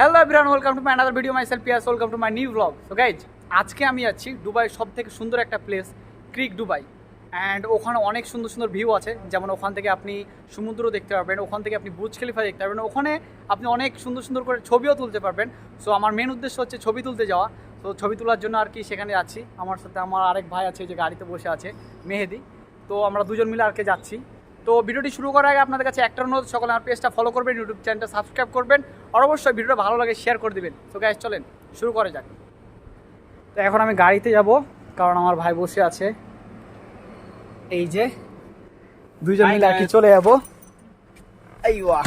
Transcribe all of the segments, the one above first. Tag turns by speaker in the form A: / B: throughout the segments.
A: Hello everyone, welcome to my another video. My self Piyas, welcome to my new blog. So guys, আজকে আমি যাচ্ছি দুবাইয়ের সব থেকে সুন্দর একটা প্লেস, ক্রিক দুবাই। অ্যান্ড ওখানে অনেক সুন্দর সুন্দর ভিউ আছে, যেমন ওখান থেকে আপনি সমুদ্র দেখতে পারবেন, ওখান থেকে আপনি বুর্জ খলিফা দেখতে পারবেন, ওখানে আপনি অনেক সুন্দর সুন্দর করে ছবিও তুলতে পারবেন। সো আমার মেন উদ্দেশ্য হচ্ছে ছবি তুলতে যাওয়া। তো ছবি তোলার জন্য আর কি সেখানে যাচ্ছি। আমার সাথে আমার আরেক ভাই আছে যে গাড়িতে বসে আছে, মেহেদি। তো আমরা দুজন মিলে আর কি যাচ্ছি। তো ভিডিওটি শুরু করার আগে আপনাদের কাছে একটা অনুরোধ, সকলে আমার পেজটা ফলো করবেন, ইউটিউব চ্যানেলটা সাবস্ক্রাইব করবেন, আর অবশ্যই ভিডিওটা ভালো লাগে শেয়ার করে দেবেন। তো গাইস চলেন শুরু করে যাক। তো এখন আমি গাড়িতে যাব, কারণ আমার ভাই বসে আছে। এই যে দুইজন মিলে আর কি চলে যাবো। আইওয়া।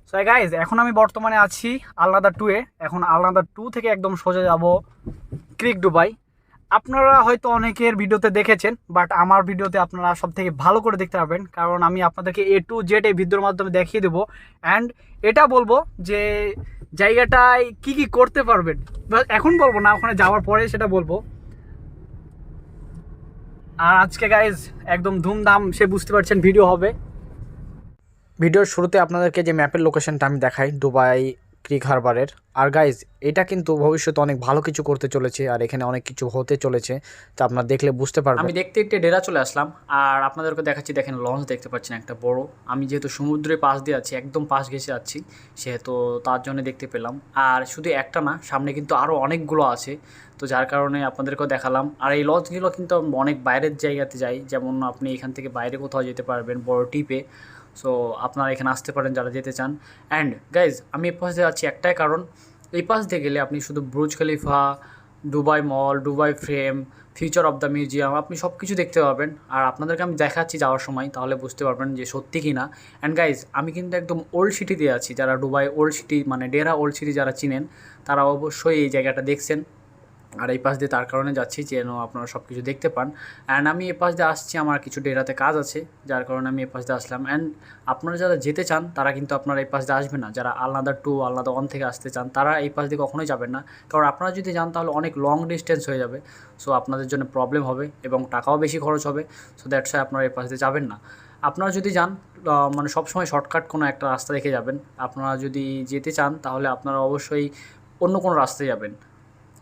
A: সো গাইস, এখন আমি বর্তমানে আছি আলনাদা 2 এ। এখন আলনাদা 2 থেকে একদম সোজা যাব ক্রিক দুবাই। আপনারা হয়তো অনেকের ভিডিওতে দেখেছেন, বাট আমার ভিডিওতে আপনারা সব থেকে ভালো করে দেখতে পারবেন, কারণ আমি আপনাদেরকে A to Z এই ভিডিওর মাধ্যমে দেখিয়ে দেবো। অ্যান্ড এটা বলবো যে জায়গাটায় কি কি করতে পারবেন, এখন বলবো না, ওখানে যাওয়ার পরে সেটা বলবো। আর আজকে গাইজ একদম ধুমধাম, সে বুঝতে পারছেন ভিডিও হবে। ভিডিওর শুরুতে আপনাদেরকে যে ম্যাপের লোকেশনটা আমি দেখাই, দুবাই ক্রিক হারবারের। আর গাইজ, এটা কিন্তু ভবিষ্যতে অনেক ভালো কিছু করতে চলেছে, আর এখানে অনেক কিছু হতে চলেছে, তা আপনারা দেখলে বুঝতে পারবেন। আমি দেখতে দেখতে ডেরা চলে আসলাম, আর আপনাদেরকে দেখাচ্ছি। দেখেন লঞ্চ দেখতে পাচ্ছেন একটা বড়। আমি যেহেতু সমুদ্রের পাশ দিয়ে আছি, একদম পাশ ঘেঁষে যাচ্ছি, সেহেতু তার জন্য দেখতে পেলাম। আর শুধু একটা না, সামনে কিন্তু আরও অনেকগুলো আছে, তো যার কারণে আপনাদেরকেও দেখালাম। আর এই লঞ্চগুলো কিন্তু অনেক বাইরের জায়গাতে যায়, যেমন আপনি এখান থেকে বাইরে কোথাও যেতে পারবেন বড় টিপে। সো আপনারা এখানে আসতে পারেন যারা যেতে চান। অ্যান্ড গাইজ, আমি এই পাশ দিয়ে যাচ্ছি একটাই কারণ, এই পাশ দিয়ে গেলে আপনি শুধু Burj Khalifa, Dubai mall, Dubai frame, future of the museum, আপনি সব কিছু দেখতে পাবেন। আর আপনাদেরকে আমি দেখাচ্ছি যাওয়ার সময়, তাহলে বুঝতে পারবেন যে সত্যি কি না। অ্যান্ড গাইজ, আমি কিন্তু একদম ওল্ড সিটিতে আছি। যারা দুবাই ওল্ড সিটি মানে ডেরা ওল্ড সিটি যারা চিনেন, তারা অবশ্যই এই জায়গাটা দেখছেন। আর এই পাশ দিয়ে তার কারণে যাচ্ছি যেন আপনারা সব কিছু দেখতে পান। অ্যান্ড আমি এ পাশ দিয়ে আসছি, আমার কিছু ডেরাতে কাজ আছে, যার কারণে আমি এ পাশ দিয়ে আসলাম। অ্যান্ড আপনারা যারা যেতে চান তারা কিন্তু আপনারা এই পাশ দিয়ে আসবেন না। যারা আলনাদা 2, আলনাদা 1 থেকে আসতে চান, তারা এই পাশ দিয়ে কখনোই যাবেন না, কারণ আপনারা যদি যান তাহলে অনেক লং ডিস্টেন্স হয়ে যাবে। সো আপনাদের জন্য প্রবলেম হবে এবং টাকাও বেশি খরচ হবে। সো দ্যাটস ওয়াই আপনারা এই পাশ দিয়ে যাবেন না। আপনারা যদি যান, মানে সবসময় শর্টকাট কোনো একটা রাস্তা দেখে যাবেন। আপনারা যদি যেতে চান তাহলে আপনারা অবশ্যই অন্য কোনো রাস্তায় যাবেন,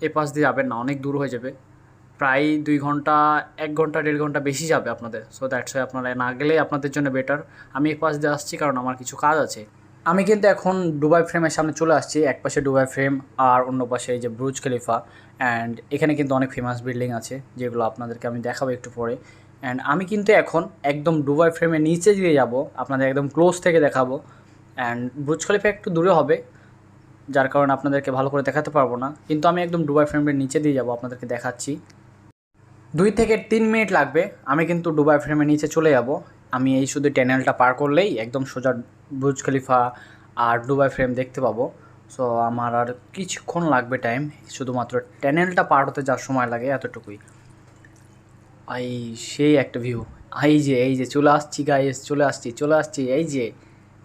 A: এ পাশ দিয়ে যাবেন না, অনেক দূর হয়ে যাবে। প্রায় 2 ঘন্টা, 1 ঘন্টা 1.5 ঘন্টা বেশি যাবে আপনাদের। সো দ্যাটস ওয়াই আপনারা না গেলেই আপনাদের জন্য বেটার। আমি এ পাশ দিয়ে আসছি কারণ আমার কিছু কাজ আছে। আমি কিন্তু এখন দুবাই ফ্রেমের সামনে চলে আসছি। এক পাশে দুবাই ফ্রেম আর অন্য পাশে এই যে বুর্জ খলিফা। অ্যান্ড এখানে কিন্তু অনেক ফেমাস বিল্ডিং আছে, যেগুলো আপনাদেরকে আমি দেখাবো একটু পরে। অ্যান্ড আমি কিন্তু এখন একদম দুবাই ফ্রেমের নিচে দিয়ে যাব, আপনাদের একদম ক্লোজ থেকে দেখাবো। অ্যান্ড বুর্জ খলিফা একটু দূরে হবে, যার কারণে আপনাদেরকে ভালো করে দেখাতে পারবো না, কিন্তু আমি একদম দুবাই ফ্রেমের নিচে দিয়ে যাব, আপনাদেরকে দেখাচ্ছি। 2 থেকে 3 মিনিট লাগবে, আমি কিন্তু দুবাই ফ্রেমের নিচে চলে যাব। আমি এই শুধু টানেলটা পার করলেই একদম সোজা বুর্জ খলিফা আর দুবাই ফ্রেম দেখতে পাবো। সো আমার আর কিছুক্ষণ লাগবে টাইম, শুধুমাত্র টানেলটা পার হতে যার সময় লাগে এতটুকুই। এই সেই একটা ভিউ। এই যে চলে আসছি গাইস, চলে আসছি, এই যে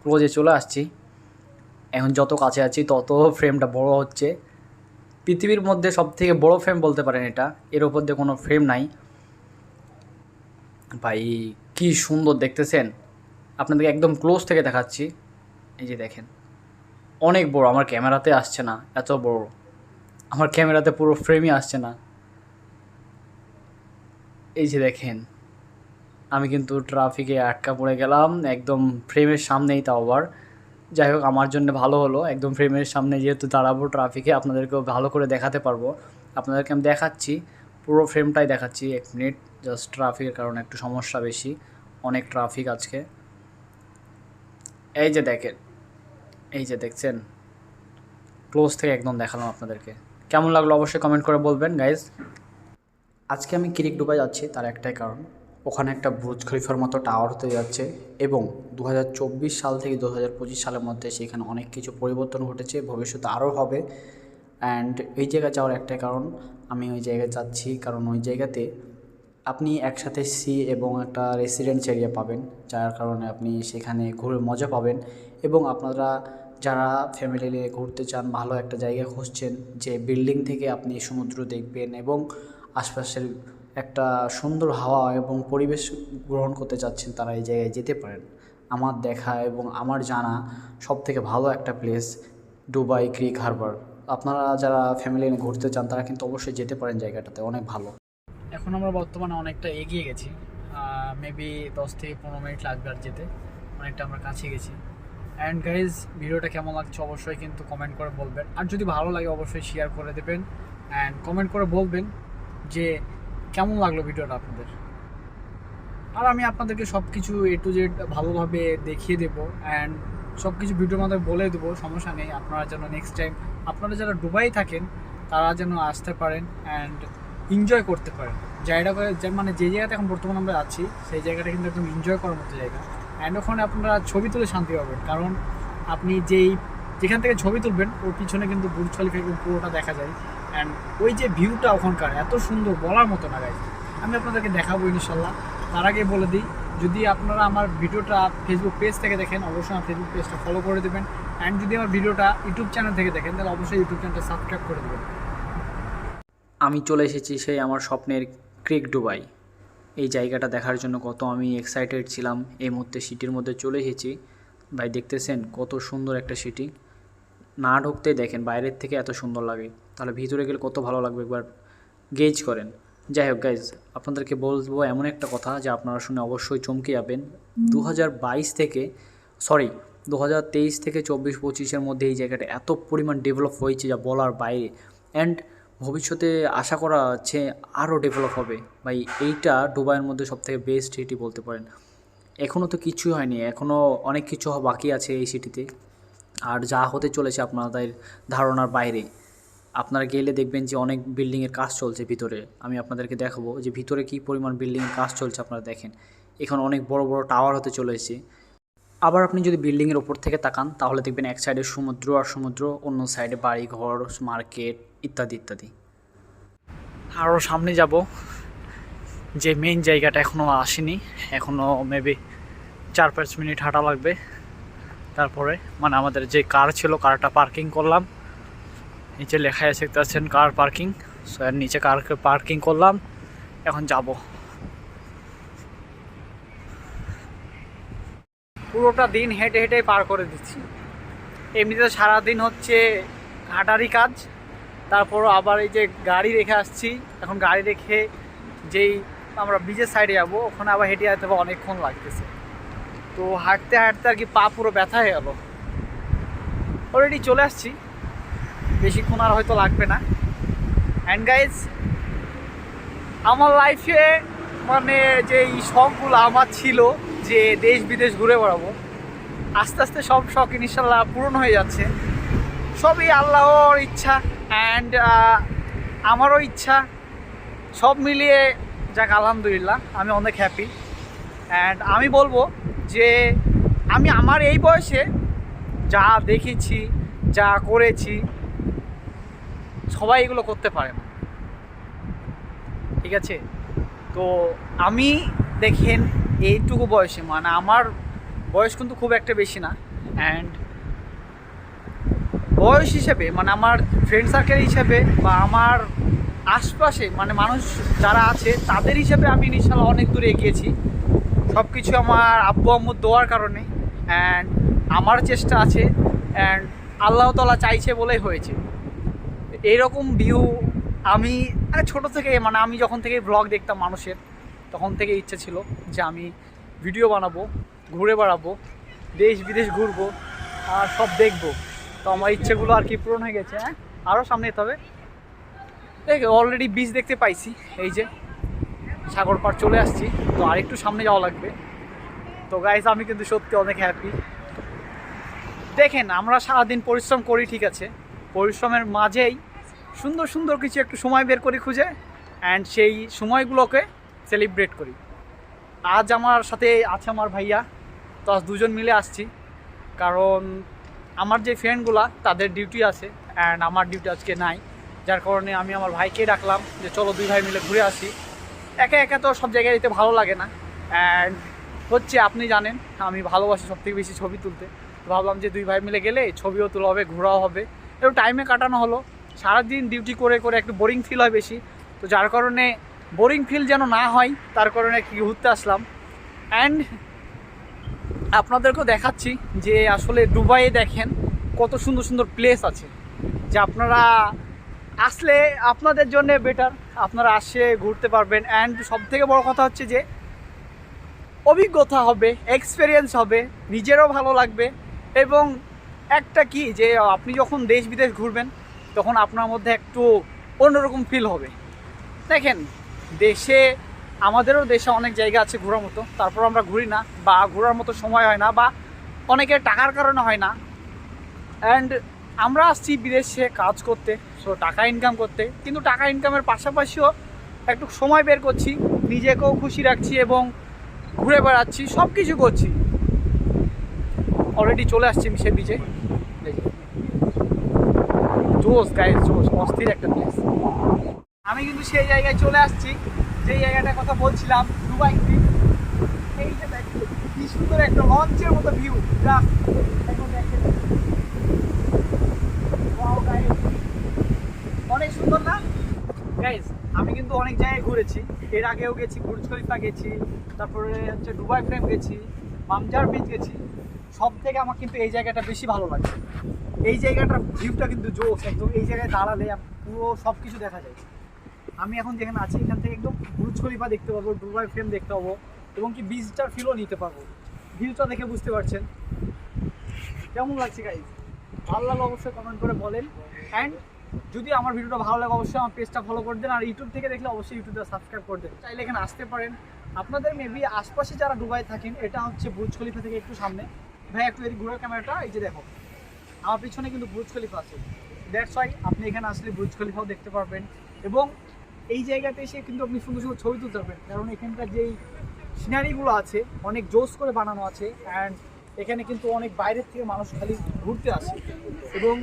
A: ক্লোজে চলে আসছি। এখন যত কাছে আছি তত ফ্রেমটা বড় হচ্ছে। পৃথিবীর মধ্যে সবথেকে বড় ফ্রেম বলতে পারেন এটা, এর ওপর দিয়ে কোনো ফ্রেম নাই। ভাই কি সুন্দর দেখতেছেন, আপনাদেরকে একদম ক্লোজ থেকে দেখাচ্ছি। এই যে দেখেন, অনেক বড়, আমার ক্যামেরাতে আসছে না, এত বড় আমার ক্যামেরাতে পুরো ফ্রেমই আসছে না। এই যে দেখেন, আমি কিন্তু ট্রাফিকে আটকা পড়ে গেলাম একদম ফ্রেমের সামনেই, তাও আবার। যাই হোক, আমার জন্য ভালো হলো, একদম ফ্রেমের সামনে যেহেতু দাঁড়াবো ট্রাফিকে, আপনাদেরকেও ভালো করে দেখাতে পারবো। আপনাদেরকে আমি দেখাচ্ছি, পুরো ফ্রেমটাই দেখাচ্ছি। 1 মিনিট, জাস্ট ট্রাফিকের কারণে একটু সমস্যা বেশি, অনেক ট্রাফিক আজকে। এই যে দেখেন, এই যে দেখছেন, ক্লোজ থেকে একদম দেখালাম আপনাদেরকে। কেমন লাগলো অবশ্যই কমেন্ট করে বলবেন গাইজ। আজকে আমি ক্রিক দুবাই যাচ্ছি তার একটাই কারণ, ওখানে একটা বুর্জ খলিফার মতো টাওয়ার হতে যাচ্ছে, এবং 2024 সাল থেকে 2025 সালের মধ্যে সেখানে অনেক কিছু পরিবর্তন ঘটেছে, ভবিষ্যতে আরও হবে। অ্যান্ড এই জায়গায় যাওয়ার একটাই কারণ, আমি ওই জায়গায় যাচ্ছি কারণ ওই জায়গাতে আপনি একসাথে সি এবং একটা রেসিডেন্স এরিয়া পাবেন, যার কারণে আপনি সেখানে ঘুরে মজা পাবেন। এবং আপনারা যারা ফ্যামিলি নিয়ে ঘুরতে চান, ভালো একটা জায়গা খুঁজছেন যে বিল্ডিং থেকে আপনি সমুদ্র দেখবেন এবং আশপাশের একটা সুন্দর হাওয়া এবং পরিবেশ গ্রহণ করতে চাচ্ছেন, তারা এই জায়গায় যেতে পারেন। আমার দেখা এবং আমার জানা সবথেকে ভালো একটা প্লেস দুবাই ক্রিক হারবার। আপনারা যারা ফ্যামিলি নিয়ে ঘুরতে চান তারা কিন্তু অবশ্যই যেতে পারেন, জায়গাটাতে অনেক ভালো। এখন আমরা বর্তমানে অনেকটা এগিয়ে গেছি, মেবি 10 থেকে 15 মিনিট লাগবে আর যেতে, অনেকটা আমরা কাছে গেছি। অ্যান্ড গাইজ, ভিডিওটা কেমন লাগছে অবশ্যই কিন্তু কমেন্ট করে বলবেন, আর যদি ভালো লাগে অবশ্যই শেয়ার করে দেবেন অ্যান্ড কমেন্ট করে বলবেন যে কেমন লাগলো ভিডিওটা আপনাদের। আর আমি আপনাদেরকে সব কিছু A to Z ভালোভাবে দেখিয়ে দেবো অ্যান্ড সব কিছু ভিডিওর মধ্যে বলে দেবো, সমস্যা নেই। আপনারা যেন নেক্সট টাইম আপনারা যারা দুবাই থাকেন তারা যেন আসতে পারেন অ্যান্ড এনজয় করতে পারেন। জায়গাটা মানে যে জায়গাতে এখন বর্তমানে আমরা আছি সেই জায়গাটা কিন্তু একদম এনজয় করার মতো জায়গা। অ্যান্ড ওখানে আপনারা ছবি তুলে শান্তি পাবেন, কারণ আপনি যেখান থেকে ছবি তুলবেন ওর পিছনে কিন্তু বুর্জ খলিফা পুরোটা দেখা যায়। অ্যান্ড ওই যে ভিউটা ওখানকার এত সুন্দর, বলার মতো না গাইজ। আমি আপনাদেরকে দেখাবো ইনশাল্লাহ। তার আগে বলে দিই, যদি আপনারা আমার ভিডিওটা ফেসবুক পেজ থেকে দেখেন অবশ্যই আমার ফেসবুক পেজটা ফলো করে দেবেন অ্যান্ড যদি আমার ভিডিওটা ইউটিউব চ্যানেল থেকে দেখেন তাহলে অবশ্যই ইউটিউব চ্যানেলটা সাবস্ক্রাইব করে দেবেন। আমি চলে এসেছি সেই আমার স্বপ্নের ক্রিক দুবাই। এই জায়গাটা দেখার জন্য কত আমি এক্সাইটেড ছিলাম। এই মুহূর্তে সিটির মধ্যে চলে এসেছি। ভাই দেখতেছেন কত সুন্দর একটা সিটি, না ঢুকতেই দেখেন বাইরের থেকে এত সুন্দর লাগে, তাহলে ভিতরে গেলে কত ভালো লাগবে একবার গেজ করেন। যাই হোক গাইজ, আপনাদেরকে বলবো এমন একটা কথা যে আপনারা শুনে অবশ্যই চমকে যাবেন। 2022 থেকে 2023 থেকে 24-25-এর মধ্যে এই জায়গাটা এত পরিমাণ ডেভেলপ হয়েছে যা বলার বাইরে। অ্যান্ড ভবিষ্যতে আশা করা যাচ্ছে আরও ডেভেলপ হবে। ভাই এইটা দুবাইয়ের মধ্যে সবথেকে বেস্ট সিটি বলতে পারেন। এখনও তো কিছুই হয়নি, এখনও অনেক কিছু বাকি আছে এই সিটিতে, আর যা হতে চলেছে আপনাদের ধারণার বাইরে। আপনারা গেলে দেখবেন যে অনেক বিল্ডিংয়ের কাজ চলছে ভিতরে। আমি আপনাদেরকে দেখাবো যে ভিতরে কী পরিমাণ বিল্ডিংয়ের কাজ চলছে। আপনারা দেখেন এখানে অনেক বড় বড় টাওয়ার হতে চলেছে। আবার আপনি যদি বিল্ডিংয়ের ওপর থেকে তাকান তাহলে দেখবেন এক সাইডে সমুদ্র আর সমুদ্র, অন্য সাইডে বাড়ি ঘর, মার্কেট ইত্যাদি ইত্যাদি। আরও সামনে যাব, যে মেইন জায়গাটা এখনও আসেনি, এখনও মেবি 4-5 মিনিট হাঁটা লাগবে। তারপরে মানে আমাদের যে কার ছিল কারটা পার্কিং করলাম, নিচে লেখা আছে দেখতে পাচ্ছেন কার পার্কিং। সো এর নিচে কার পার্কিং করলাম, এখন যাব। পুরোটা দিন হেঁটে হেঁটে পার করে দিচ্ছি। এমনিতে সারাদিন হচ্ছে হাঁটারই কাজ, তারপরও আবার এই যে গাড়ি রেখে আসছি, এখন গাড়ি রেখে যেই আমরা ব্রিজের সাইডে যাবো ওখানে আবার হেঁটে যেতে হবে, অনেকক্ষণ লাগতেছে। তো হাঁটতে হাঁটতে আর কি পা পুরো ব্যথা হয়ে গেল। অলরেডি চলে আসছি, বেশিক্ষণ আর হয়তো লাগবে না। অ্যান্ড গাইজ, আমার লাইফে মানে যে এই শখগুলো আমার ছিল যে দেশ বিদেশ ঘুরে বেড়াবো, আস্তে আস্তে সব শখ ইনশাল্লাহ পূরণ হয়ে যাচ্ছে। সবই আল্লাহর ইচ্ছা অ্যান্ড আমারও ইচ্ছা, সব মিলিয়ে যাক আলহামদুলিল্লাহ আমি অনেক হ্যাপি। অ্যান্ড আমি বলবো যে আমি আমার এই বয়সে যা দেখেছি, যা করেছি, সবাই এগুলো করতে পারে না, ঠিক আছে? তো আমি দেখেন এইটুকু বয়সে, মানে আমার বয়স কিন্তু খুব একটা বেশি না, অ্যান্ড বয়স হিসেবে মানে আমার ফ্রেন্ড সার্কেল হিসেবে বা আমার আশপাশে মানে মানুষ যারা আছে তাদের হিসেবে আমি ইনশাল্লাহ অনেক দূরে এগিয়েছি। সব কিছু আমার আব্বু আম্মুর দোয়ার কারণে অ্যান্ড আমার চেষ্টা আছে অ্যান্ড আল্লাহ তাআলা চাইছে বলেই হয়েছে। এইরকম ভিউ আমি ছোটো থেকে মানে আমি যখন থেকে ব্লগ দেখতাম মানুষের, তখন থেকে ইচ্ছে ছিল যে আমি ভিডিও বানাবো, ঘুরে বেড়াবো, দেশ বিদেশ ঘুরবো আর সব দেখবো। তো আমার ইচ্ছেগুলো আর কি পূরণ হয়ে গেছে। হ্যাঁ, আরও সামনে যেতে হবে। দেখ অলরেডি বিচ দেখতে পাইছি, এই যে সাগর পাড় চলে আসছি, তো আরেকটু সামনে যাওয়া লাগবে। তো গাইস, আমি কিন্তু সত্যি অনেক হ্যাপি। দেখেন আমরা সারাদিন পরিশ্রম করি, ঠিক আছে, পরিশ্রমের মাঝেই সুন্দর সুন্দর কিছু একটু সময় বের করি খুঁজে, অ্যান্ড সেই সময়গুলোকে সেলিব্রেট করি। আজ আমার সাথে আছে আমার ভাইয়া, তো আজ দুজন মিলে আসছি, কারণ আমার যে ফ্রেন্ডগুলা তাদের ডিউটি আছে অ্যান্ড আমার ডিউটি আজকে নাই, যার কারণে আমি আমার ভাইকে ডাকলাম যে চলো দুই ভাই মিলে ঘুরে আসি। একা একা তো সব জায়গায় যেতে ভালো লাগে না, অ্যান্ড হচ্ছে আপনি জানেন আমি ভালোবাসি সবথেকে বেশি ছবি তুলতে। ভাবলাম যে দুই ভাই মিলে গেলে ছবিও তোলা হবে, ঘোরাও হবে, একটু টাইমে কাটানো হলো। সারাদিন ডিউটি করে করে একটু বোরিং ফিল হয় বেশি, তো যার কারণে বোরিং ফিল যেন না হয় তার কারণে কি ঘুরতে আসলাম। অ্যান্ড আপনাদেরকেও দেখাচ্ছি যে আসলে দুবাইয়ে দেখেন কত সুন্দর সুন্দর প্লেস আছে, যে আপনারা আসলে আপনাদের জন্য বেটার, আপনারা আসে ঘুরতে পারবেন। অ্যান্ড সবথেকে বড় কথা হচ্ছে যে অভিজ্ঞতা হবে, এক্সপিরিয়েন্স হবে, নিজেরও ভালো লাগবে। এবং একটা কি যে আপনি যখন দেশ বিদেশ ঘুরবেন তখন আপনার মধ্যে একটু অন্যরকম ফিল হবে। দেখেন দেশে, আমাদেরও দেশে অনেক জায়গা আছে ঘোরার মতো, তারপর আমরা ঘুরি না বা ঘোরার মতো সময় হয় না, বা অনেকের টাকার কারণে হয় না। অ্যান্ড আমরা আসছি বিদেশে কাজ করতে, সো টাকা ইনকাম করতে, কিন্তু টাকা ইনকামের পাশাপাশিও একটু সময় বের করছি, নিজেকেও খুশি রাখছি এবং ঘুরে বেড়াচ্ছি, সব কিছু করছি। অলরেডি চলে আসছি সে বিচে। জোস গাইস, জোস, অস্থির একটা প্লেস। আমি কিন্তু সেই জায়গায় চলে আসছি যেই জায়গাটার কথা বলছিলাম, দুবাই ক্রিক। এই যে দেখো কি সুন্দর একটা লঞ্চের মতো ভিউ, জাস্ট এখন দেখেন, ওয়াও গাইস, অনেক সুন্দর না গাইস? আমি কিন্তু অনেক জায়গায় ঘুরেছি, এর আগেও গেছি, বুর্জ খলিফা গেছি, তারপরে হচ্ছে দুবাই ফ্রেম গেছি, মামজার বিচ গেছি। সব থেকে আমার কিন্তু এই জায়গাটা বেশি ভালো লাগে। এই জায়গাটার ভিউটা কিন্তু জোস একদম, এই জায়গায় দাঁড়ালে পুরো সব কিছু দেখা যায়। আমি এখন যেখানে আছি এখান থেকে একদম বুর্জ খলিফা দেখতে পাবো, দুবাই ফ্রেম দেখতে পাবো, এবং কি বিচটার ফিলও নিতে পারবো। ভিউটা দেখে বুঝতে পারছেন কেমন লাগছে গাইজ। ভালো লাগলে অবশ্যই কমেন্ট করে বলেন। অ্যান্ড যদি আমার ভিডিওটা ভালো লাগে অবশ্যই আমার পেজটা ফলো করে দেন, আর ইউটিউব থেকে দেখলে অবশ্যই ইউটিউবটা সাবস্ক্রাইব করে দেন। চাইলে এখানে আসতে পারেন। আপনাদের মেবি আশপাশে যারা দুবাই থাকেন, এটা হচ্ছে বুর্জ খলিফা থেকে একটু সামনে। ভাই একটু এদিকে ঘুরে ক্যামেরাটা, এই যে দেখো আমার পিছনে কিন্তু বুর্জ খলিফা আছে। দ্যাটস ওয়াই আপনি এখানে আসলে বুর্জ খলিফাও দেখতে পারবেন, এবং এই জায়গাতে এসে কিন্তু আপনি সুন্দর সুন্দর ছবি তুলতে পারবেন, কারণ এখানকার যেই সিনারিগুলো আছে অনেক জোস করে বানানো আছে। অ্যান্ড এখানে কিন্তু অনেক বাইরের থেকে মানুষ খালি ঘুরতে আসে এবং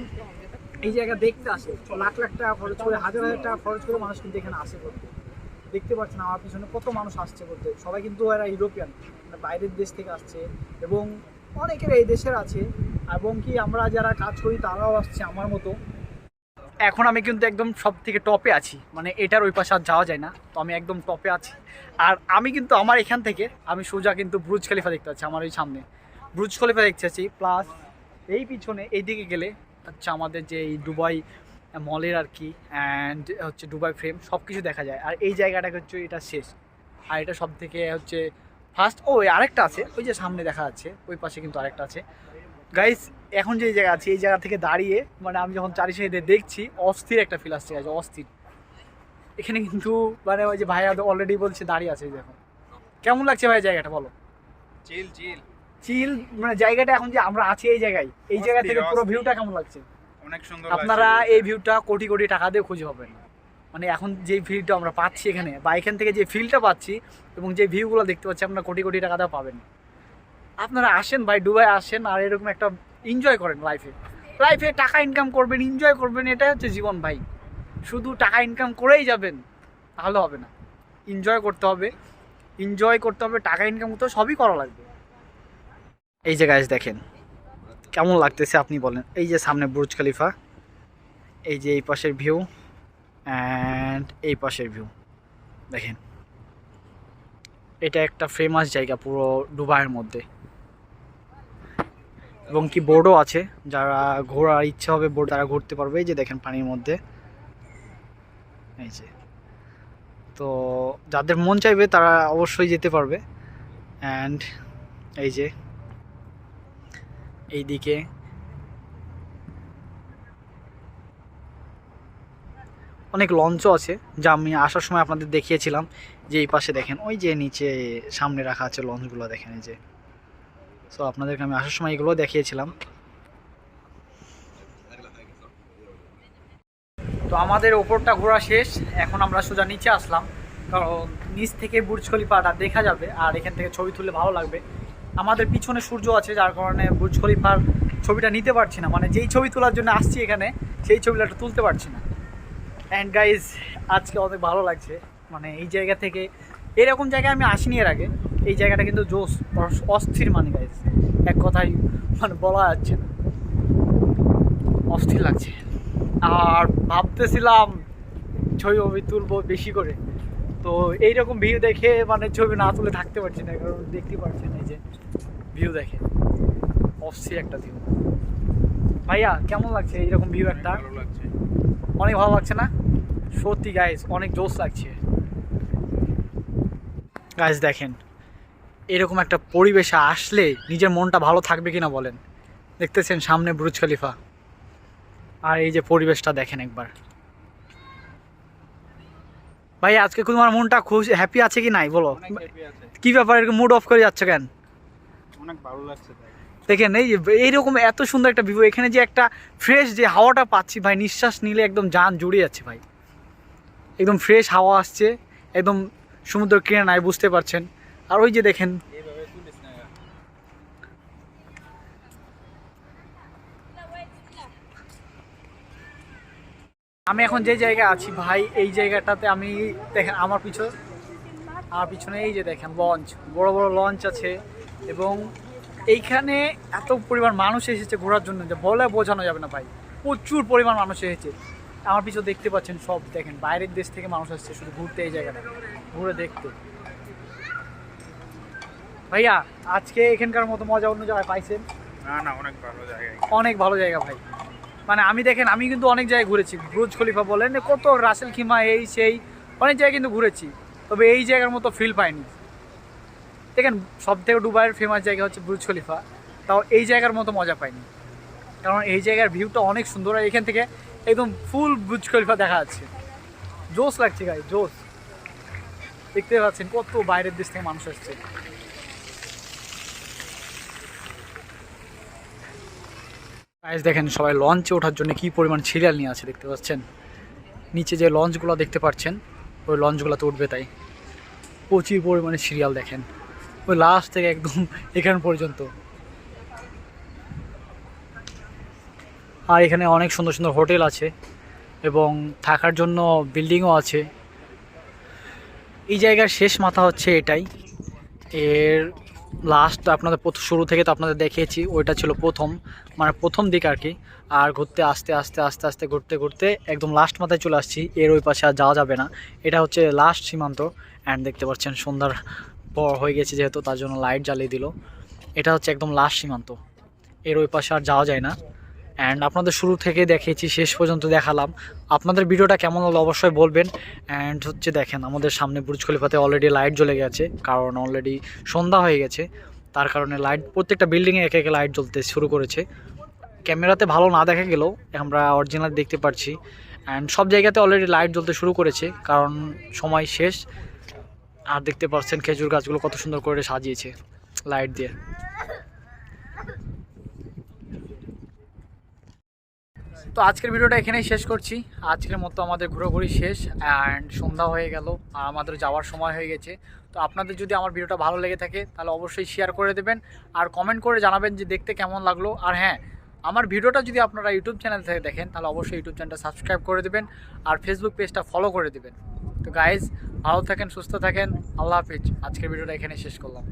A: এই জায়গা দেখতে আসে। লাখ লাখ টাকা খরচ করে, হাজার হাজার টাকা খরচ করে মানুষ কিন্তু এখানে আসে করতে। দেখতে পাচ্ছেন আমার পিছনে কত মানুষ আসছে করতে, সবাই কিন্তু এরা ইউরোপিয়ান, মানে বাইরের দেশ থেকে আসছে, এবং অনেকের এই দেশের আছে, এবং কি আমরা যারা কাজ করি তারাও আসছে আমার মতো। এখন আমি কিন্তু একদম সব থেকে টপে আছি, মানে এটার ওই পাশে আর যাওয়া যায় না, তো আমি একদম টপে আছি। আর আমি কিন্তু আমার এখান থেকে আমি সোজা কিন্তু বুর্জ খলিফা দেখতে পাচ্ছি, আমার এই সামনে বুর্জ খলিফা দেখতে পাচ্ছি, প্লাস এই পিছনে এইদিকে গেলে হচ্ছে আমাদের যে এই দুবাই মলের আর কি, অ্যান্ড হচ্ছে দুবাই ফ্রেম সব কিছু দেখা যায়। আর এই জায়গাটাকে হচ্ছে এটা শেষ, আর এটা সব থেকে হচ্ছে ফার্স্ট। ও আরেকটা আছে ওই যে সামনে দেখা যাচ্ছে, ওই পাশে কিন্তু আরেকটা আছে গাইস। এখন যে জায়গা আছে এই জায়গা থেকে দাঁড়িয়ে মানে আমি যখন চারি সাইডে দেখছি অস্থির একটা ফিল আসছে, অস্থির। এখানে কিন্তু মানে ওই যে ভাইয়া অলরেডি বলছে দাঁড়িয়ে আছে, দেখো কেমন লাগছে ভাই জায়গাটা বলো?
B: চিল চিল
A: চিল, মানে জায়গাটা এখন যে আমরা আছি এই জায়গায়, এই জায়গা থেকে পুরো ভিউটা কেমন লাগছে?
B: অনেক সুন্দর।
A: আপনারা এই ভিউটা কোটি কোটি টাকা দিয়ে খুঁজে পাবেন। মানে এখন যে ভিউটা আমরা পাচ্ছি এখানে, বা এখান থেকে যে ফিলটা পাচ্ছি এবং যে ভিউগুলো দেখতে পাচ্ছি, আপনারা কোটি কোটি টাকা দিয়ে পাবেন। আপনারা আসেন ভাই, দুবাই আসেন, আর এরকম একটা এনজয় করেন লাইফে। লাইফে টাকা ইনকাম করবেন, এনজয় করবেন, এটাই হচ্ছে জীবন ভাই। শুধু টাকা ইনকাম করেই যাবেন তাহলে হবে না, এনজয় করতে হবে, এনজয় করতে হবে, টাকা ইনকাম করতে হবে, সবই করা লাগবে। এই যে গাইস দেখেন কেমন লাগতেছে আপনি বলেন। এই যে সামনে বুর্জ খলিফা, এই যে এই পাশের ভিউ, অ্যান্ড এই পাশের ভিউ দেখেন। এটা একটা ফেমাস জায়গা পুরো দুবাইয়ের মধ্যে, এবং কি বোর্ডও আছে, যারা ঘোরার ইচ্ছা হবে বোর্ড তারা ঘুরতে পারবে। এই যে দেখেন পানির মধ্যে, এই যে, তো যাদের মন চাইবে তারা অবশ্যই যেতে পারবে। অ্যান্ড এই যে এইদিকে অনেক লঞ্চও আছে, যা আমি আসার সময় আপনাদের দেখিয়েছিলাম। যে এই পাশে দেখেন ওই যে নিচে সামনে রাখা আছে লঞ্চগুলো দেখেন, এই যে। সো আপনাদেরকে আমি আসার সময় এগুলো দেখিয়েছিলাম। তো আমাদের ওপরটা ঘোরা শেষ, এখন আমরা সোজা নিচে আসলাম, কারণ নিচ থেকে বুর্জ খলিফাটা দেখা যাবে আর এখান থেকে ছবি তুললে ভালো লাগবে। আমাদের পিছনে সূর্য আছে যার কারণে বুর্জ খলিফার ছবিটা নিতে পারছি না, মানে যেই ছবি তোলার জন্য আসছি এখানে সেই ছবিটা তুলতে পারছি না। অ্যান্ড গাইজ আজকে অনেক ভালো লাগছে, মানে এই জায়গা থেকে, এরকম জায়গায় আমি আসিনি এর আগে। এই জায়গাটা কিন্তু জোস, অস্থির, মানে গাইজ এক কথাই মানে বলা যাচ্ছে না, অস্থির লাগছে। আর ভাবতেছিলাম ছবি তুলবো বেশি করে, তো এইরকম ভিউ দেখে মানে ছবি না তুলে থাকতে পারছি না, কারণ দেখতে পাচ্ছেন এই যে ভিউ দেখেন, অস্থির একটা ভিউ। ভাইয়া কেমন লাগছে এইরকম ভিউ একটা?
B: ভালো লাগছে।
A: অনেক ভালো লাগছে না? সত্যি গাইজ অনেক জোশ লাগছে। গাইজ দেখেন, এরকম একটা পরিবেশে আসলে নিজের মনটা ভালো থাকবে কিনা বলেন। দেখতেছেন সামনে বুর্জ খলিফা, আর এই যে পরিবেশটা দেখেন একবার। ভাই আজকে তোমার মনটা খুশি হ্যাপি আছে কি নাই বলো?
B: অনেক হ্যাপি আছে,
A: কি ব্যাপার এরকম মুড অফ করে যাচ্ছ কেন?
B: অনেক ভালো লাগছে তাই।
A: দেখেন এই যে এইরকম এত সুন্দর একটা ভিউ, এখানে যে একটা ফ্রেশ যে হাওয়াটা পাচ্ছি ভাই, নিঃশ্বাস নিলে একদম জান জুড়ে যাচ্ছে ভাই। একদম ফ্রেশ হাওয়া আসছে, একদম সমুদ্র কিনারায়, বুঝতে পারছেন। আর ওই যে দেখেন,
B: এইভাবে তুলিস না।
A: আমি এখন যে জায়গায় আছি ভাই, এই জায়গাটাতে আমি দেখেন আমার পিছনে এই যে দেখেন লঞ্চ, বড় বড় লঞ্চ আছে, এবং এইখানে এত পরিমাণ মানুষ এসেছে ঘোরার জন্য যে বলে বোঝানো যাবে না ভাই। প্রচুর পরিমাণ মানুষ এসেছে। আমার পিছনে দেখতে পাচ্ছেন সব, দেখেন বাইরের দেশ থেকে মানুষ আসছে শুধু ঘুরতে, এই জায়গাটা ঘুরে দেখতে। ভাইয়া আজকে এখানকার মতো মজা অন্য জায়গায় পাইছেন?
B: না, অনেক ভালো জায়গা।
A: অনেক ভালো জায়গা ভাই। মানে আমি দেখেন, আমি কিন্তু অনেক জায়গায় ঘুরেছি, বুর্জ খলিফা বলেন, কত রাসেল খিমা, এই সেই অনেক জায়গায় কিন্তু ঘুরেছি, তবে এই জায়গার মতো ফিল পাইনি। দেখেন সব থেকে দুবাইয়ের ফেমাস জায়গা হচ্ছে বুর্জ খলিফা, তাও এই জায়গার মতো মজা পাইনি, কারণ এই জায়গার ভিউটা অনেক সুন্দর। আর এখান থেকে একদম ফুল বুর্জ খলিফা দেখা যাচ্ছে, জোস লাগছে গাই, জোস। দেখতে পাচ্ছেন কত বাইরের দেশ থেকে মানুষ আসছে। গাইস দেখেন সবাই লঞ্চে ওঠার জন্য কি পরিমাণ সিরিয়াল নিয়ে আছে দেখতে পাচ্ছেন। নিচে যে লঞ্চগুলো দেখতে পাচ্ছেন, ওই লঞ্চগুলোতে উঠবে, তাই প্রচুর পরিমাণে সিরিয়াল দেখেন, ওই লাস্ট থেকে একদম এখান পর্যন্ত। আর এখানে অনেক সুন্দর সুন্দর হোটেল আছে এবং থাকার জন্য বিল্ডিংও আছে। এই জায়গার শেষ মাথা হচ্ছে এটাই, এর লাস্ট আপনাদের শুরু থেকে তো আপনাদের দেখিয়েছি, ওইটা ছিল মানে প্রথম দিক আর কি। আর ঘুরতে আস্তে আস্তে আস্তে আস্তে ঘুরতে ঘুরতে একদম লাস্ট মাথায় চলে আসছি, এর ওই পাশে আর যাওয়া যাবে না। এটা হচ্ছে লাস্ট সীমান্ত। অ্যান্ড দেখতে পাচ্ছেন সন্ধ্যার পর হয়ে গেছে যেহেতু, তার জন্য লাইট জ্বালিয়ে দিল। এটা হচ্ছে একদম লাস্ট সীমান্ত, এর ওই পাশে আর যাওয়া যায় না। অ্যান্ড আপনাদের শুরু থেকে দেখিয়েছি, শেষ পর্যন্ত দেখালাম। আপনাদের ভিডিওটা কেমন হলো অবশ্যই বলবেন। অ্যান্ড হচ্ছে দেখেন আমাদের সামনে বুর্জ খলিফাতে অলরেডি লাইট জ্বলে গেছে, কারণ অলরেডি সন্ধ্যা হয়ে গেছে, তার কারণে লাইট প্রত্যেকটা বিল্ডিংয়ে একে একে লাইট জ্বলতে শুরু করেছে। ক্যামেরাতে ভালো না দেখা গেলেও আমরা অরিজিনাল দেখতে পাচ্ছি। অ্যান্ড সব জায়গাতে অলরেডি লাইট জ্বলতে শুরু করেছে, কারণ সময় শেষ। আর দেখতে পাচ্ছেন খেজুর গাছগুলো কত সুন্দর করে সাজিয়েছে লাইট দিয়ে। তো আজকের ভিডিওটা এখানেই শেষ করছি। আজকের মতো আমাদের ঘোরাঘুরি শেষ, অ্যান্ড সন্ধ্যা হয়ে গেল আর আমাদের যাওয়ার সময় হয়ে গেছে। তো আপনাদের যদি আমার ভিডিওটা ভালো লেগে থাকে তাহলে অবশ্যই শেয়ার করে দেবেন, আর কমেন্ট করে জানাবেন যে দেখতে কেমন লাগলো। আর হ্যাঁ, আমার ভিডিওটা যদি আপনারা ইউটিউব চ্যানেল থেকে দেখেন তাহলে অবশ্যই ইউটিউব চ্যানেলটা সাবস্ক্রাইব করে দেবেন, আর ফেসবুক পেজটা ফলো করে দেবেন। তো গাইজ ভালো থাকেন, সুস্থ থাকেন, আল্লাহ হাফিজ। আজকের ভিডিওটা এখানে শেষ করলাম।